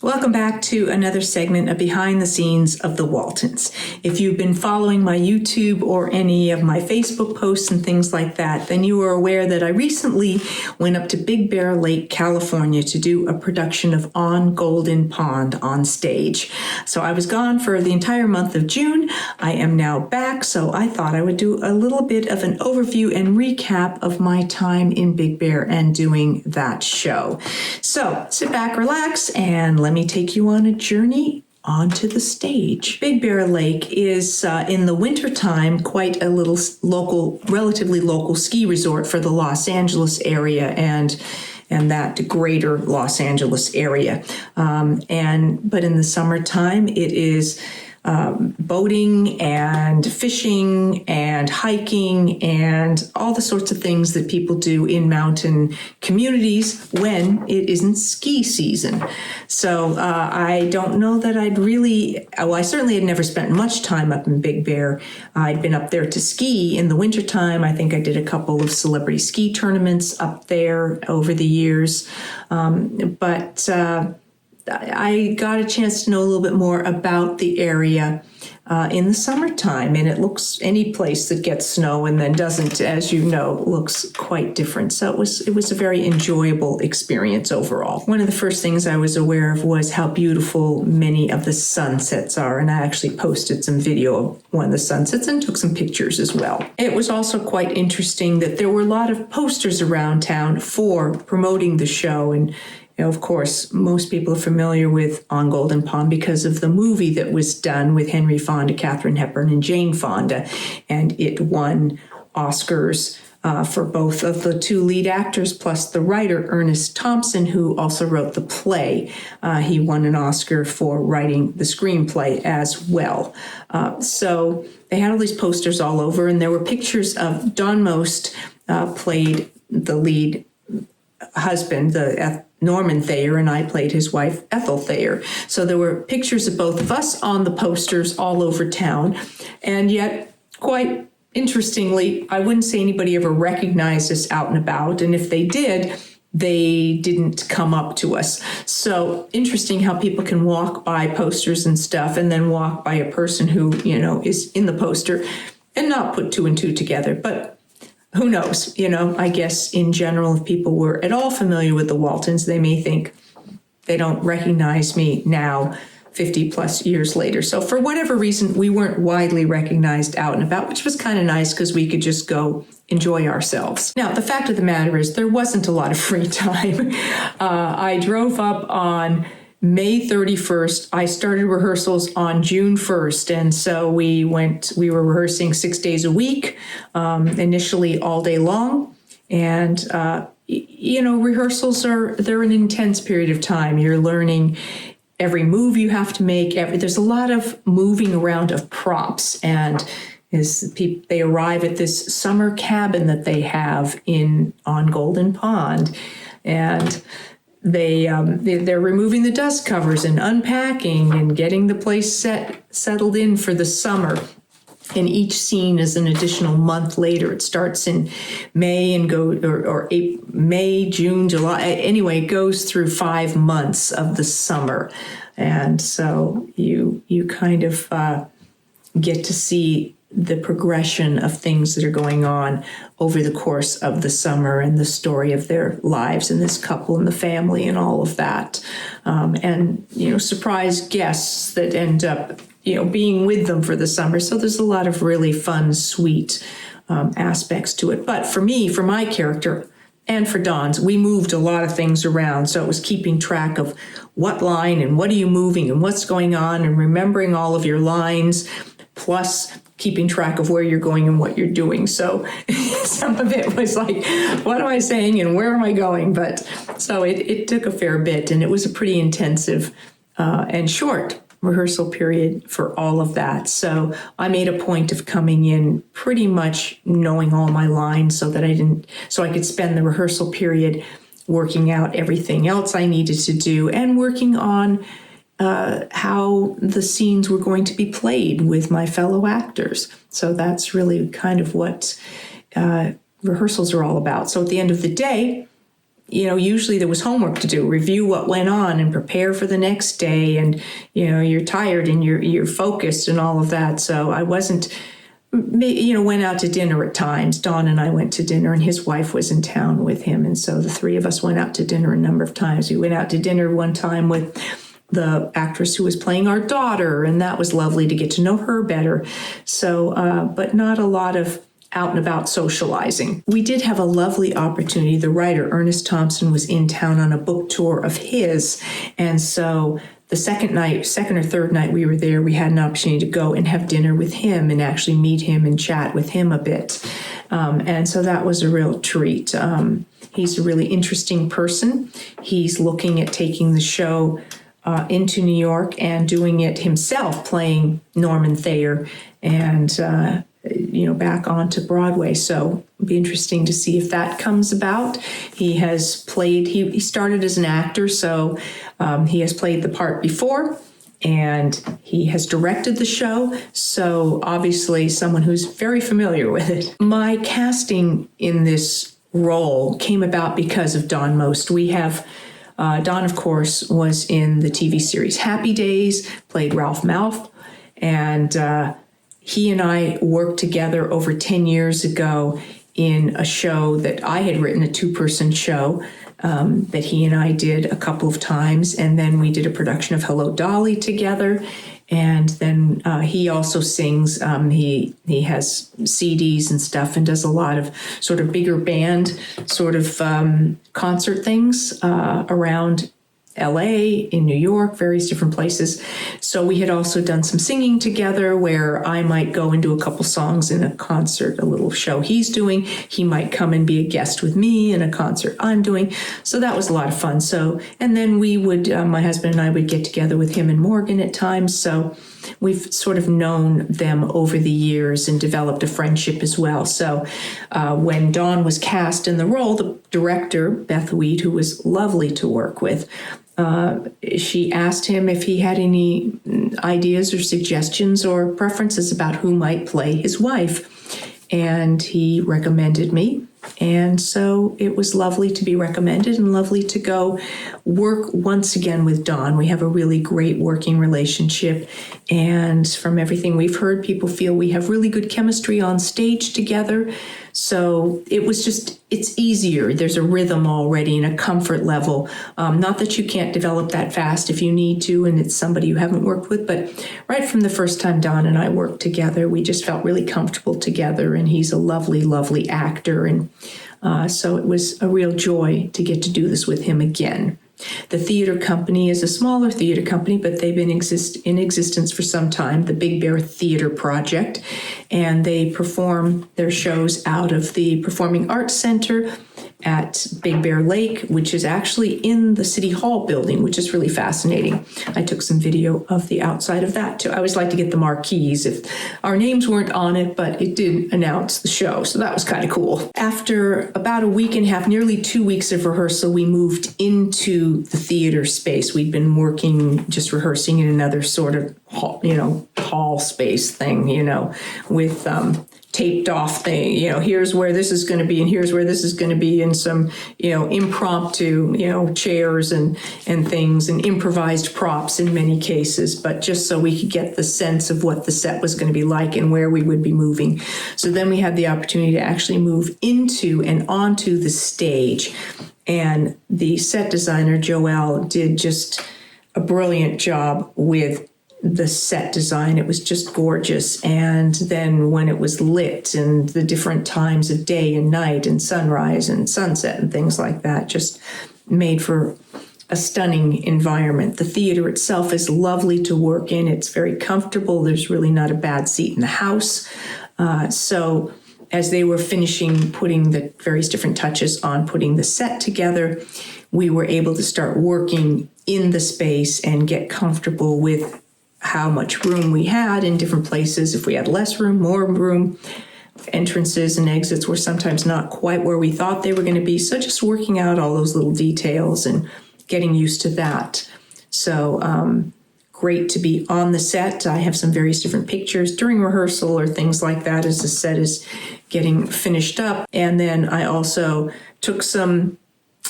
Welcome back to another segment of Behind the Scenes of the Waltons. If you've been following my YouTube or any of my Facebook posts and things like that, then you are aware that I recently went up to Big Bear Lake, California to do a production of On Golden Pond on stage. So I was gone for the entire month of June. I am now back, so I thought I would do a little bit of an overview and recap of my time in Big Bear and doing that show. So sit back, relax, and let me take you on a journey onto the stage. Big Bear Lake is in the wintertime quite a little relatively local ski resort for the Los Angeles area and that greater Los Angeles area. But in the summertime, it is boating and fishing and hiking and all the sorts of things that people do in mountain communities when it isn't ski season. So I don't know that I certainly had never spent much time up in Big Bear. I'd been up there to ski in the wintertime. I think I did a couple of celebrity ski tournaments up there over the years. I got a chance to know a little bit more about the area in the summertime, and it looks, any place that gets snow and then doesn't, as you know, looks quite different. So it was a very enjoyable experience overall. One of the first things I was aware of was how beautiful many of the sunsets are, and I actually posted some video of one of the sunsets and took some pictures as well. It was also quite interesting that there were a lot of posters around town for promoting the show, and of course, most people are familiar with On Golden Pond because of the movie that was done with Henry Fonda, Katharine Hepburn, and Jane Fonda, and it won Oscars for both of the two lead actors, plus the writer, Ernest Thompson, who also wrote the play. He won an Oscar for writing the screenplay as well. So they had all these posters all over, and there were pictures of Don Most played the lead husband, Norman Thayer, and I played his wife, Ethel Thayer. So there were pictures of both of us on the posters all over town. And yet, quite interestingly, I wouldn't say anybody ever recognized us out and about. And if they did, they didn't come up to us. So interesting how people can walk by posters and stuff and then walk by a person who, is in the poster and not put two and two together. But who knows? I guess in general, if people were at all familiar with the Waltons, they may think they don't recognize me now, 50 plus years later. So for whatever reason, we weren't widely recognized out and about, which was kind of nice because we could just go enjoy ourselves. Now, the fact of the matter is there wasn't a lot of free time. I drove up on May 31st. I started rehearsals on June 1st. And so we were rehearsing 6 days a week, initially all day long. And, rehearsals they're an intense period of time. You're learning every move you have to make. There's a lot of moving around of props. And they arrive at this summer cabin that they have on Golden Pond. And they're removing the dust covers and unpacking and getting the place settled in for the summer. And each scene is an additional month later. It starts in May and May, June, July. Anyway, it goes through 5 months of the summer. And so you kind of get to see the progression of things that are going on over the course of the summer and the story of their lives and this couple and the family and all of that. And surprise guests that end up, being with them for the summer. So there's a lot of really fun, sweet aspects to it. But for me, for my character, and for Don's, we moved a lot of things around. So it was keeping track of what line and what are you moving and what's going on and remembering all of your lines, plus keeping track of where you're going and what you're doing. So some of it was like, what am I saying and where am I going? But so it took a fair bit, and it was a pretty intensive and short rehearsal period for all of that. So I made a point of coming in pretty much knowing all my lines so I could spend the rehearsal period working out everything else I needed to do and working on how the scenes were going to be played with my fellow actors. So that's really kind of what rehearsals are all about. So at the end of the day, usually there was homework to do, review what went on and prepare for the next day. And, you're tired and you're focused and all of that. So I wasn't, went out to dinner at times. Don and I went to dinner, and his wife was in town with him. And so the three of us went out to dinner a number of times. We went out to dinner one time with the actress who was playing our daughter, and that was lovely to get to know her better. So, but not a lot of out and about socializing. We did have a lovely opportunity. The writer, Ernest Thompson, was in town on a book tour of his. And so the second or third night we were there, we had an opportunity to go and have dinner with him and actually meet him and chat with him a bit. And so that was a real treat. He's a really interesting person. He's looking at taking the show into New York and doing it himself, playing Norman Thayer and back onto Broadway. So it'll be interesting to see if that comes about. He has played, he started as an actor, so he has played the part before, and he has directed the show. So obviously someone who's very familiar with it. My casting in this role came about because of Don Most. We have Don, of course, was in the TV series Happy Days, played Ralph Malph, and he and I worked together over 10 years ago in a show that I had written, a two-person show that he and I did a couple of times. And then we did a production of Hello, Dolly together. And then he also sings. He has CDs and stuff and does a lot of sort of bigger band sort of concert things around LA, in New York, various different places. So we had also done some singing together where I might go and do a couple songs in a concert, a little show he's doing. He might come and be a guest with me in a concert I'm doing. So that was a lot of fun. So, and then we would, my husband and I would get together with him and Morgan at times. So we've sort of known them over the years and developed a friendship as well. So when Dawn was cast in the role, the director, Beth Wheat, who was lovely to work with, she asked him if he had any ideas or suggestions or preferences about who might play his wife. And he recommended me. And so it was lovely to be recommended and lovely to go work once again with Dawn. We have a really great working relationship. And from everything we've heard, people feel we have really good chemistry on stage together. So it was just, it's easier. There's a rhythm already and a comfort level. Not that you can't develop that fast if you need to, and it's somebody you haven't worked with, but right from the first time Don and I worked together, we just felt really comfortable together, and he's a lovely, lovely actor. And so it was a real joy to get to do this with him again. The theater company is a smaller theater company, but they've been in existence for some time, the Big Bear Theater Project, and they perform their shows out of the Performing Arts Center at Big Bear Lake, which is actually in the City Hall building, which is really fascinating. I took some video of the outside of that too. I always like to get the marquees if our names weren't on it, but it did announce the show, so that was kind of cool. After about a week and a half, nearly 2 weeks of rehearsal, we moved into the theater space. We'd been working, just rehearsing in another sort of hall space thing, with taped off thing, here's where this is going to be and here's where this is going to be, and some, impromptu, chairs and things and improvised props in many cases, but just so we could get the sense of what the set was going to be like and where we would be moving. So then we had the opportunity to actually move into and onto the stage. And the set designer, Joelle, did just a brilliant job with the set design. It was just gorgeous. And then when it was lit and the different times of day and night and sunrise and sunset and things like that, just made for a stunning environment. The theater itself is lovely to work in. It's very comfortable. There's really not a bad seat in the house. So as they were finishing putting the various different touches on putting the set together, we were able to start working in the space and get comfortable with how much room we had in different places. If we had less room, more room, entrances and exits were sometimes not quite where we thought they were going to be. So just working out all those little details and getting used to that. So great to be on the set. I have some various different pictures during rehearsal or things like that as the set is getting finished up. And then I also took some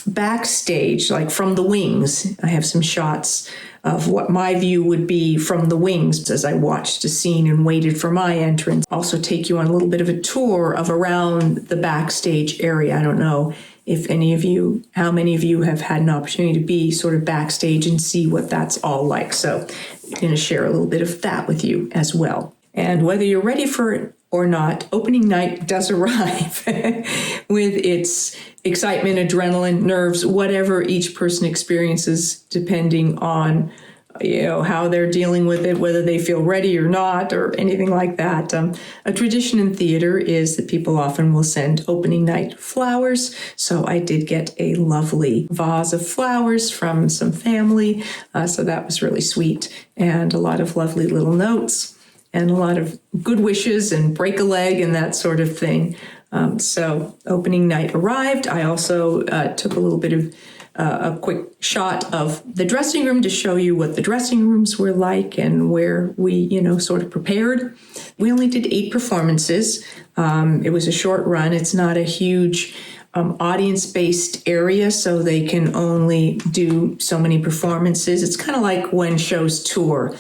backstage, like from the wings. I have some shots of what my view would be from the wings as I watched a scene and waited for my entrance. Also take you on a little bit of a tour of around the backstage area. I don't know if how many of you have had an opportunity to be sort of backstage and see what that's all like. So I'm going to share a little bit of that with you as well. And whether you're ready for it or not, opening night does arrive with its excitement, adrenaline, nerves, whatever each person experiences, depending on how they're dealing with it, whether they feel ready or not, or anything like that. A tradition in theater is that people often will send opening night flowers. So I did get a lovely vase of flowers from some family. So that was really sweet, and a lot of lovely little notes, and a lot of good wishes and break a leg and that sort of thing. So opening night arrived. I also took a little bit of a quick shot of the dressing room to show you what the dressing rooms were like and where we, sort of prepared. We only did 8 performances. It was a short run. It's not a huge audience-based area, so they can only do so many performances. It's kind of like when shows tour.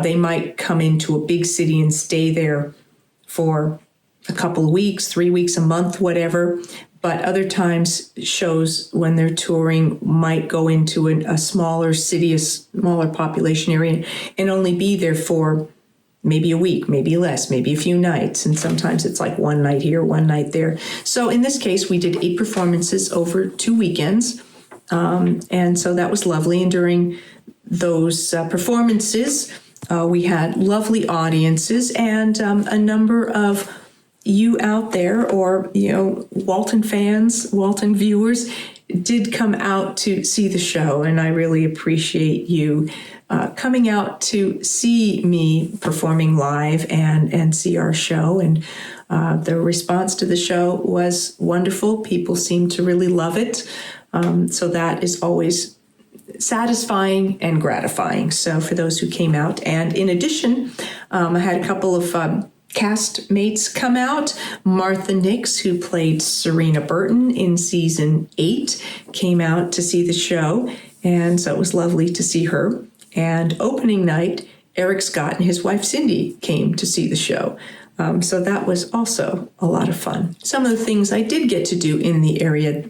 They might come into a big city and stay there for a couple of weeks, 3 weeks, a month, whatever. But other times, shows when they're touring might go into a smaller city, a smaller population area, and only be there for maybe a week, maybe less, maybe a few nights. And sometimes it's like one night here, one night there. So in this case, we did 8 performances over 2 weekends. And so that was lovely. And during those performances, we had lovely audiences, and a number of you out there, or, Walton fans, Walton viewers, did come out to see the show. And I really appreciate you coming out to see me performing live and see our show. And the response to the show was wonderful. People seem to really love it. So that is always satisfying and gratifying. So for those who came out. And in addition, I had a couple of cast mates come out. Martha Nix, who played Serena Burton in season 8, came out to see the show. And so it was lovely to see her. And opening night, Eric Scott and his wife Cindy came to see the show. So that was also a lot of fun. Some of the things I did get to do in the area,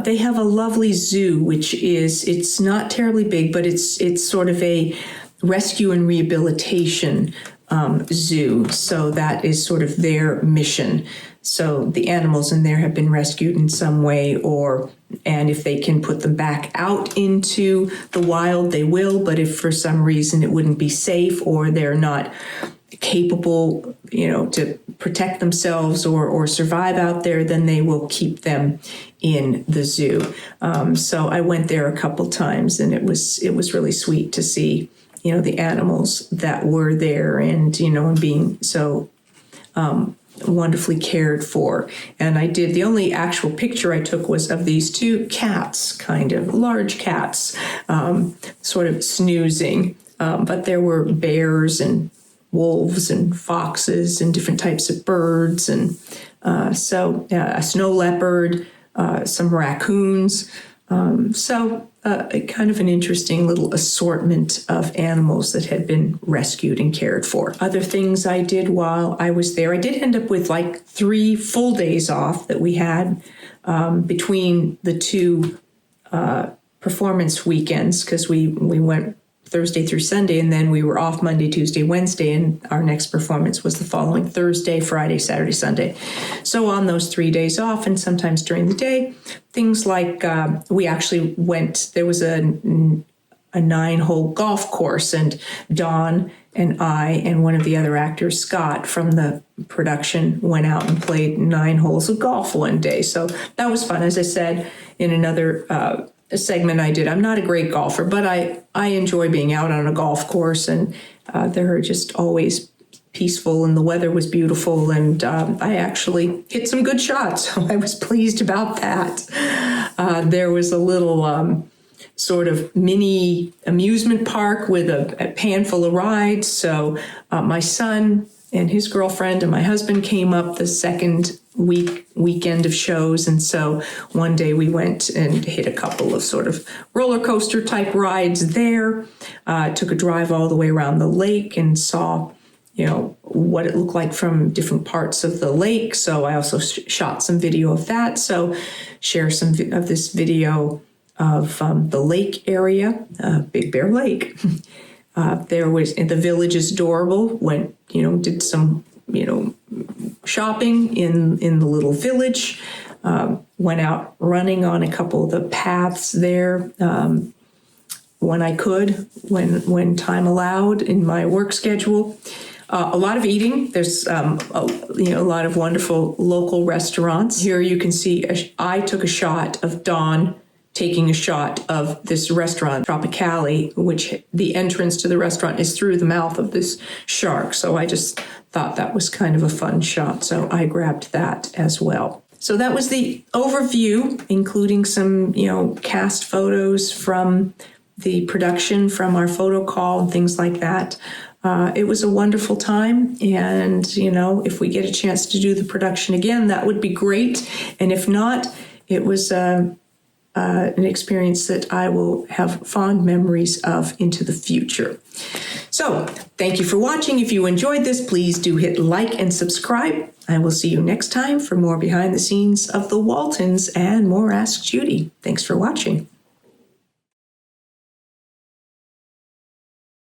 they have a lovely zoo, which it's not terribly big, but it's sort of a rescue and rehabilitation zoo. So that is sort of their mission. So the animals in there have been rescued in some way, and if they can put them back out into the wild, they will. But if for some reason it wouldn't be safe, or they're not capable, to protect themselves or survive out there, then they will keep them in the zoo. So I went there a couple times, and it was really sweet to see, the animals that were there, and, and being so wonderfully cared for. And the only actual picture I took was of these 2 cats, kind of large cats, sort of snoozing. But there were bears and wolves and foxes and different types of birds. And so a snow leopard, some raccoons. So kind of an interesting little assortment of animals that had been rescued and cared for. Other things I did while I was there, I did end up with like 3 full days off that we had between the 2 performance weekends, because we went Thursday through Sunday, and then we were off Monday, Tuesday, Wednesday, and our next performance was the following Thursday, Friday, Saturday, Sunday. So on those 3 days off, and sometimes during the day, things like we actually went, there was a 9-hole golf course, and Dawn and I and one of the other actors, Scott, from the production, went out and played 9 holes of golf one day. So that was fun. As I said in another segment I did, I'm not a great golfer, but I enjoy being out on a golf course, and they're just always peaceful, and the weather was beautiful, and I actually hit some good shots, so I was pleased about that. There was a little sort of mini amusement park with a pan full of rides, so my son and his girlfriend and my husband came up the second weekend of shows. And so one day we went and hit a couple of sort of roller coaster type rides there, took a drive all the way around the lake and saw, what it looked like from different parts of the lake. So I also shot some video of that. So share some of this video of the lake area, Big Bear Lake. There was, the village is adorable. Went, did some, shopping in the little village. Went out running on a couple of the paths there when I could, when time allowed in my work schedule. A lot of eating. There's a lot of wonderful local restaurants. Here you can see I took a shot of Dawn taking a shot of this restaurant, Tropicali, which the entrance to the restaurant is through the mouth of this shark. So I just thought that was kind of a fun shot. So I grabbed that as well. So that was the overview, including some, cast photos from the production, from our photo call and things like that. It was a wonderful time. And, if we get a chance to do the production again, that would be great. And if not, it was an experience that I will have fond memories of into the future. So thank you for watching. If you enjoyed this, please do hit like and subscribe. I will see you next time for more behind the scenes of the Waltons and more Ask Judy. Thanks for watching.